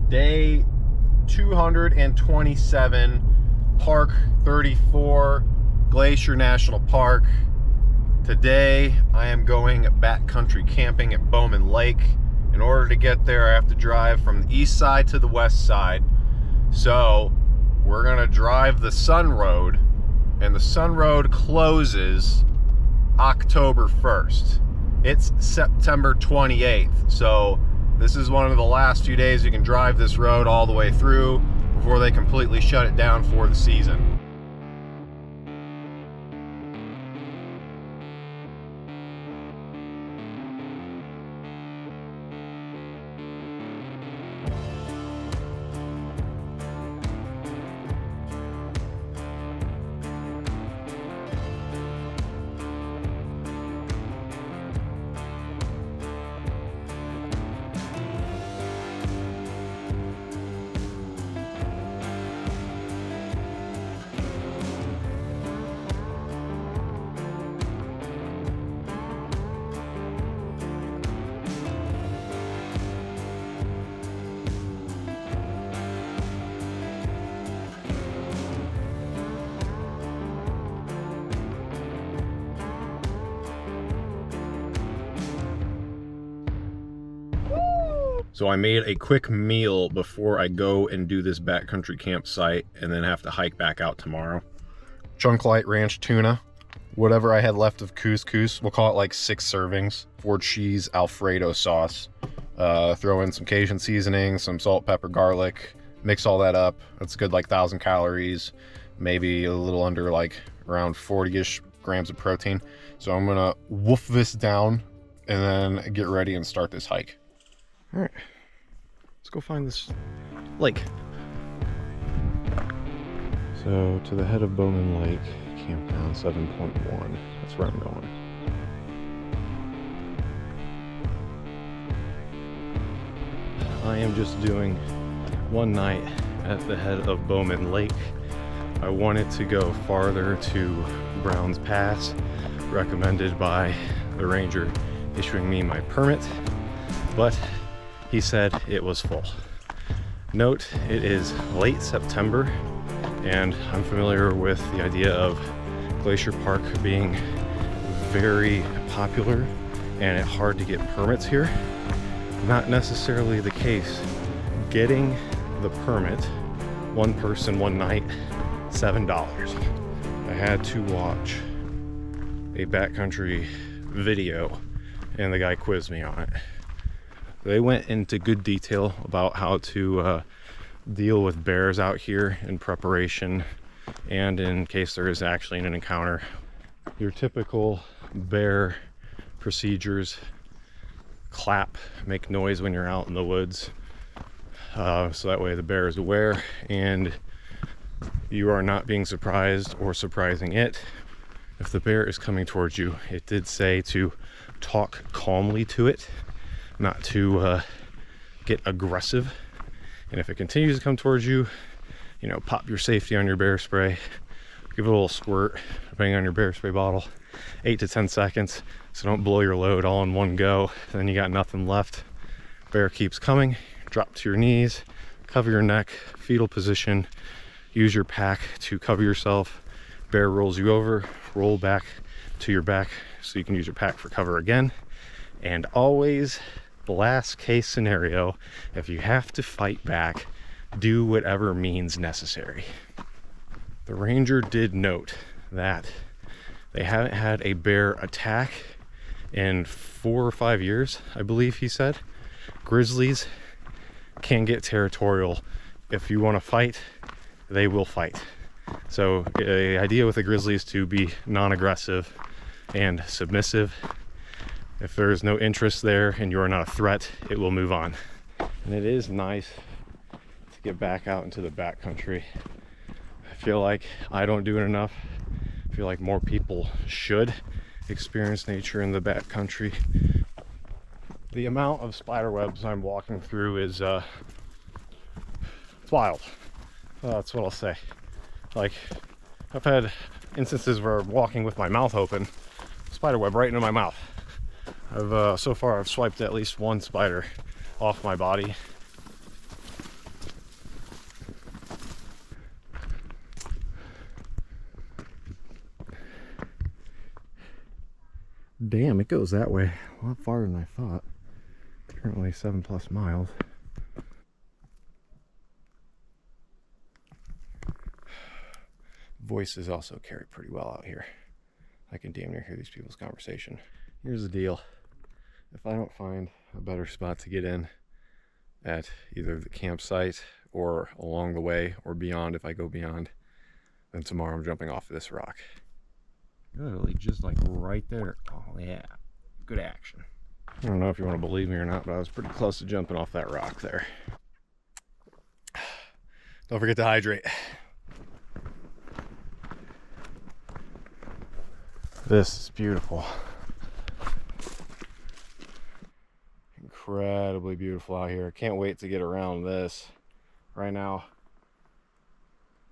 Day 227, Park 34, Glacier National Park. Today I am going backcountry camping at Bowman Lake. In order to get there, I have to drive from the east side to the west side. So we're gonna drive the Sun Road, and the Sun Road closes October 1st. It's September 28th, so this is one of the last few days you can drive this road all the way through before they completely shut it down for the season. So I made a quick meal before I go and do this backcountry campsite and then have to hike back out tomorrow. Chunk light ranch tuna, whatever I had left of couscous, we'll call it like 6 servings, 4 cheese Alfredo sauce, throw in some Cajun seasoning, some salt, pepper, garlic, mix all that up. That's good, like 1,000 calories, maybe a little under like around 40-ish grams of protein. So I'm gonna wolf this down and then get ready and start this hike. All right, let's go find this lake. So to the head of Bowman Lake, Campground 7.1, that's where I'm going. I am just doing one night at the head of Bowman Lake. I wanted to go farther to Browns Pass, recommended by the ranger issuing me my permit, but he said it was full. Note, it is late September, and I'm familiar with the idea of Glacier Park being very popular and it's hard to get permits here. Not necessarily the case. Getting the permit, one person, one night, $7. I had to watch a backcountry video and the guy quizzed me on it. They went into good detail about how to deal with bears out here in preparation and in case there is actually an encounter. Your typical bear procedures: clap, make noise when you're out in the woods, so that way the bear is aware and you are not being surprised or surprising it. If the bear is coming towards you, it did say to talk calmly to it, not to get aggressive. And if it continues to come towards you, you know, pop your safety on your bear spray, give it a little squirt, depending on your bear spray bottle, 8 to 10 seconds, so don't blow your load all in one go. Then you got nothing left. Bear keeps coming, drop to your knees, cover your neck, fetal position, use your pack to cover yourself. Bear rolls you over, roll back to your back so you can use your pack for cover again. And always, the last case scenario, if you have to fight back, do whatever means necessary. The ranger did note that they haven't had a bear attack in 4 or 5 years, I believe he said. Grizzlies can get territorial. If you want to fight, they will fight. So the idea with the grizzly is to be non-aggressive and submissive. If there is no interest there and you are not a threat, it will move on. And it is nice to get back out into the backcountry. I feel like I don't do it enough. I feel like more people should experience nature in the backcountry. The amount of spider webs I'm walking through is it's wild. That's what I'll say. Like, I've had instances where I'm walking with my mouth open, spider web right into my mouth. So far I've swiped at least one spider off my body. Damn, it goes that way a lot farther than I thought. Currently 7+ miles. Voices also carry pretty well out here. I can damn near hear these people's conversation. Here's the deal. If I don't find a better spot to get in at either the campsite or along the way or beyond, if I go beyond, then tomorrow I'm jumping off of this rock. Literally just like right there. Oh yeah, good action. I don't know if you want to believe me or not, but I was pretty close to jumping off that rock there. Don't forget to hydrate. This is beautiful. Incredibly beautiful out here. I can't wait to get around this. Right now,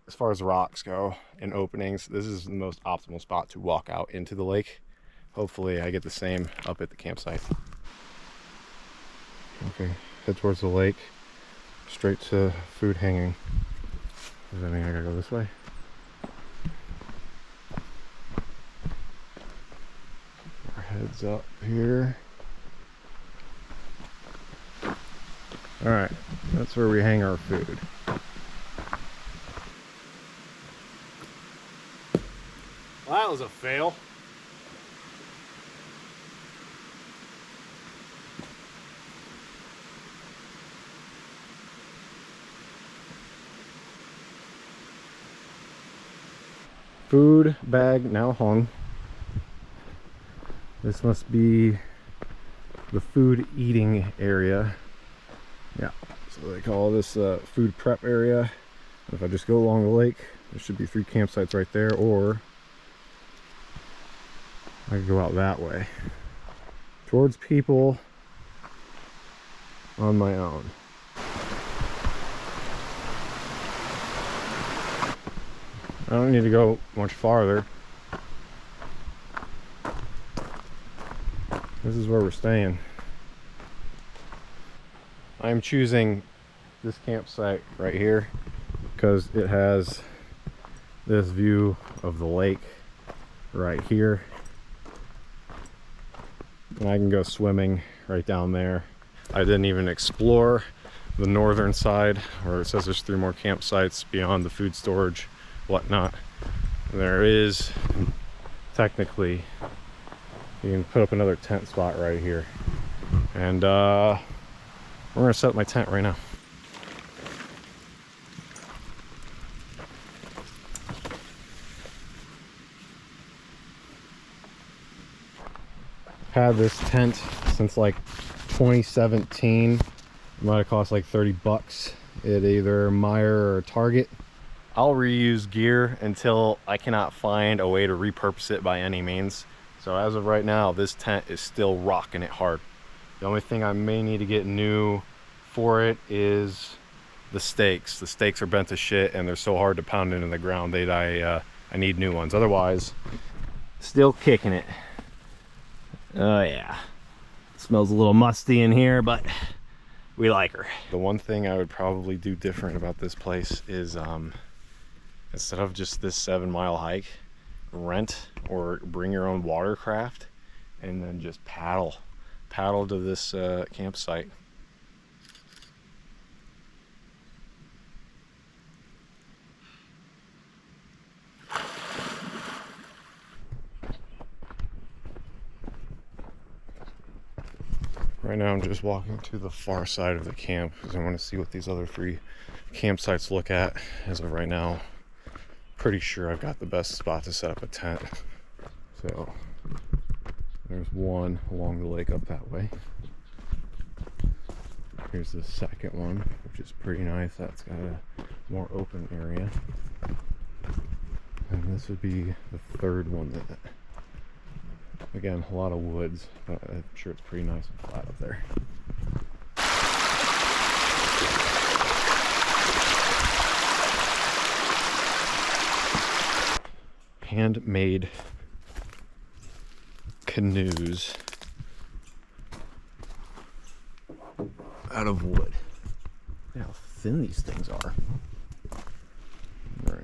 as far as rocks go and openings, this is the most optimal spot to walk out into the lake. Hopefully I get the same up at the campsite. Okay, head towards the lake, straight to food hanging. Does that mean I gotta go this way? Our heads up here. All right, that's where we hang our food. Well, that was a fail. Food bag now hung. This must be the food eating area. Yeah, so they call this food prep area. If I just go along the lake, there should be 3 campsites right there, or I could go out that way towards people on my own. I don't need to go much farther. This is where we're staying. I'm choosing this campsite right here because it has this view of the lake right here. And I can go swimming right down there. I didn't even explore the northern side where it says there's 3 more campsites beyond the food storage, whatnot. There is technically, you can put up another tent spot right here. And we're gonna set up my tent right now. Had this tent since like 2017. It might have cost like 30 bucks at either Meijer or Target. I'll reuse gear until I cannot find a way to repurpose it by any means. So as of right now, this tent is still rocking it hard. The only thing I may need to get new for it is the stakes. The stakes are bent to shit and they're so hard to pound into the ground that I need new ones. Otherwise, still kicking it. Oh yeah, it smells a little musty in here, but we like her. The one thing I would probably do different about this place is instead of just this 7-mile hike, rent or bring your own watercraft and then just paddle to this campsite. Right now I'm just walking to the far side of the camp because I want to see what these other 3 campsites look at. As of right now, pretty sure I've got the best spot to set up a tent. So there's one along the lake up that way. Here's the second one, which is pretty nice. That's got a more open area. And this would be the 3rd one that, again, a lot of woods, but I'm sure it's pretty nice and flat up there. Handmade canoes out of wood. Look how thin these things are. All right.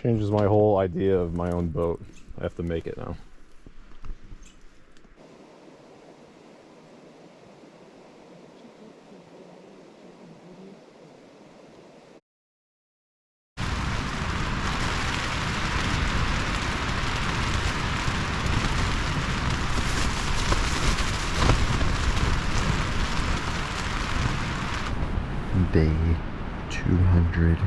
Changes my whole idea of my own boat. I have to make it now. Day 228,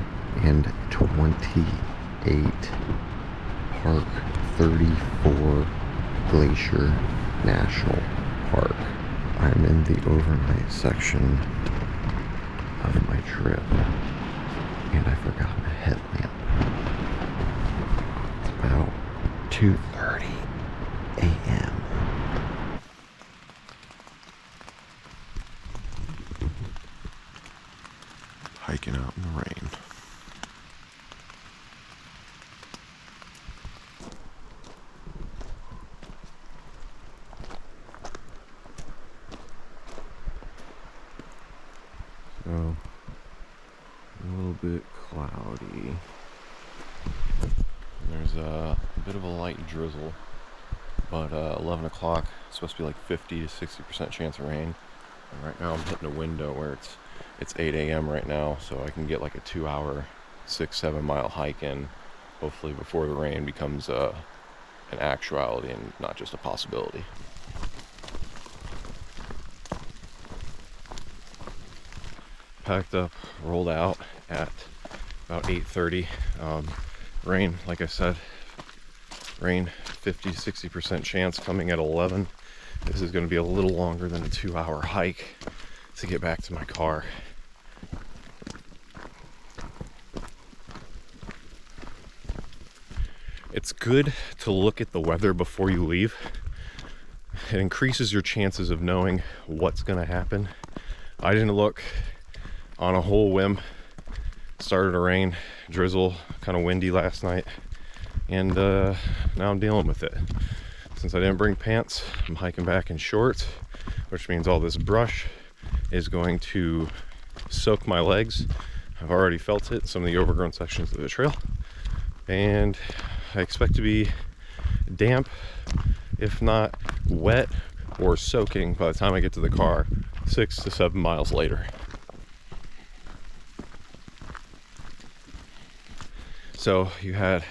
Park 34, Glacier National Park. I'm in the overnight section of my trip, and I forgot my headlamp. It's about 2:30 a.m. Hiking out in the rain. So, a little bit cloudy. There's a bit of a light drizzle, but 11 o'clock, it's supposed to be like 50 to 60% chance of rain. And right now I'm hitting a window where it's 8 a.m. right now, so I can get like a 2-hour, 6-7 mile hike in, hopefully before the rain becomes an actuality and not just a possibility. Packed up, rolled out at about 8:30. Rain, like I said, rain 50-60% chance coming at 11. This is going to be a little longer than a 2-hour hike to get back to my car. It's good to look at the weather before you leave. It increases your chances of knowing what's going to happen. I didn't look on a whole whim. It started to rain, drizzle, kind of windy last night, and now I'm dealing with it. Since I didn't bring pants, I'm hiking back in shorts, which means all this brush is going to soak my legs. I've already felt it in some of the overgrown sections of the trail, and I expect to be damp, if not wet or soaking, by the time I get to the car 6 to 7 miles later. So you had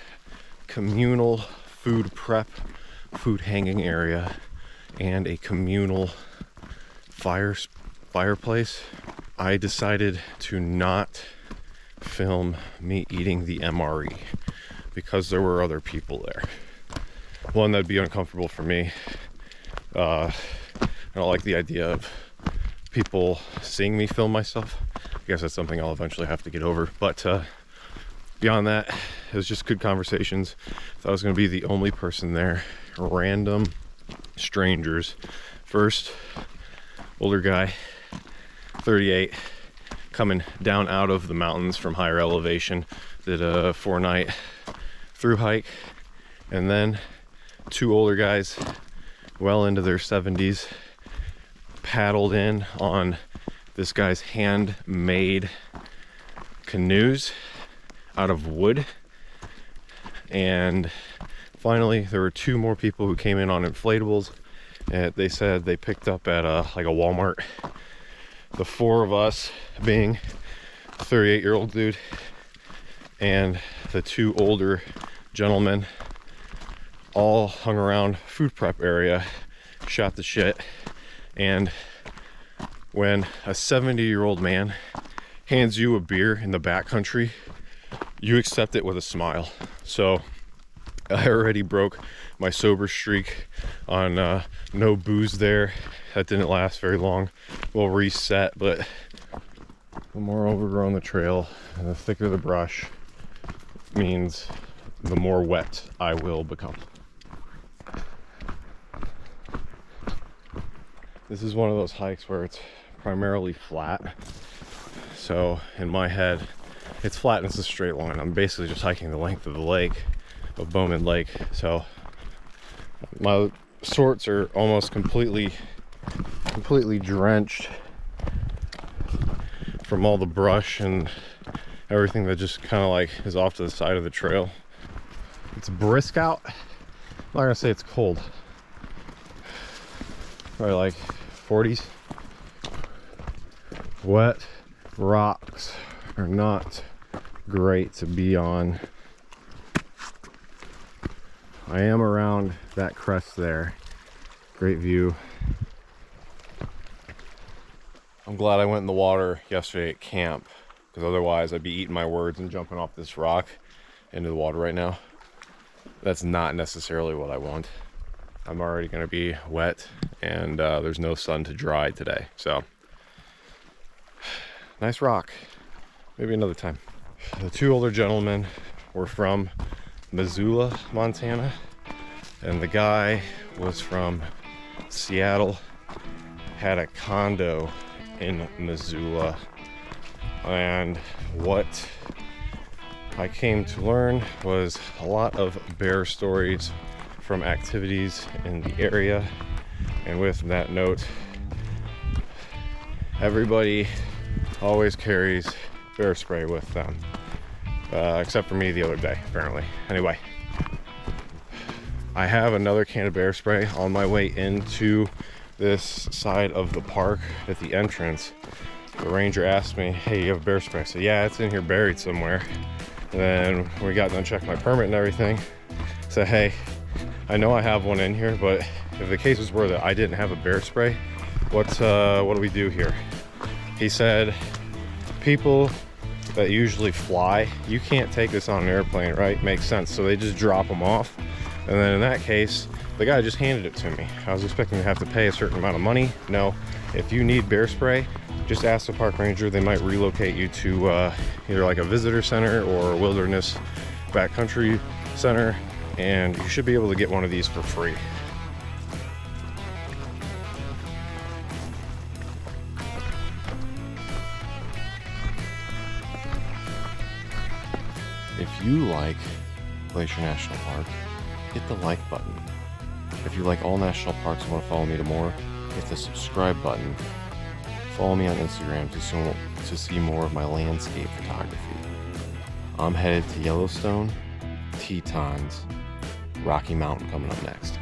communal food prep, food hanging area, and a communal fireplace. I decided to not film me eating the MRE because there were other people there. One, that'd be uncomfortable for me. I don't like the idea of people seeing me film myself. I guess that's something I'll eventually have to get over. But beyond that, it was just good conversations. Thought I was going to be the only person there. Random strangers. First, older guy, 38, coming down out of the mountains from higher elevation. Did a 4-night through hike. And then 2 older guys, well into their 70s, paddled in on this guy's handmade canoes out of wood. And finally there were 2 more people who came in on inflatables, and they said they picked up at like a Walmart. The 4 of us being a 38-year-old dude and the 2 older gentlemen all hung around food prep area, shot the shit. And when a 70-year-old man hands you a beer in the backcountry, you accept it with a smile. So I already broke my sober streak on no booze there. That didn't last very long. We'll reset, but the more overgrown the trail and the thicker the brush means the more wet I will become. This is one of those hikes where it's primarily flat. So in my head, it's flat and it's a straight line. I'm basically just hiking the length of the lake, of Bowman Lake. So my shorts are almost completely drenched from all the brush and everything that just kind of like is off to the side of the trail. It's brisk out. I'm not gonna say it's cold. Probably like 40s. Wet rocks are not great to be on. I am around that crest there. Great view. I'm glad I went in the water yesterday at camp, because otherwise I'd be eating my words and jumping off this rock into the water right now. That's not necessarily what I want. I'm already going to be wet, and there's no sun to dry today. So, nice rock. Maybe another time. The two older gentlemen were from Missoula, Montana, and the guy was from Seattle, had a condo in Missoula, and what I came to learn was a lot of bear stories from activities in the area. And with that note, everybody always carries bear spray with them, except for me the other day, apparently. Anyway, I have another can of bear spray on my way into this side of the park. At the entrance, the ranger asked me, hey, you have bear spray? I said, yeah, it's in here buried somewhere. And then when we got done checking my permit and everything, I said, hey, I know I have one in here, but if the cases were that I didn't have a bear spray, what do we do here? He said, people that usually fly, you can't take this on an airplane, right? Makes sense. So they just drop them off. And then in that case, the guy just handed it to me. I was expecting to have to pay a certain amount of money. No, if you need bear spray, just ask the park ranger. They might relocate you to either like a visitor center or a wilderness backcountry center, and you should be able to get one of these for free. If you like Glacier National Park, hit the like button. If you like all national parks and want to follow me to more, hit the subscribe button. Follow me on Instagram to see more of my landscape photography. I'm headed to Yellowstone, Tetons, Rocky Mountain coming up next.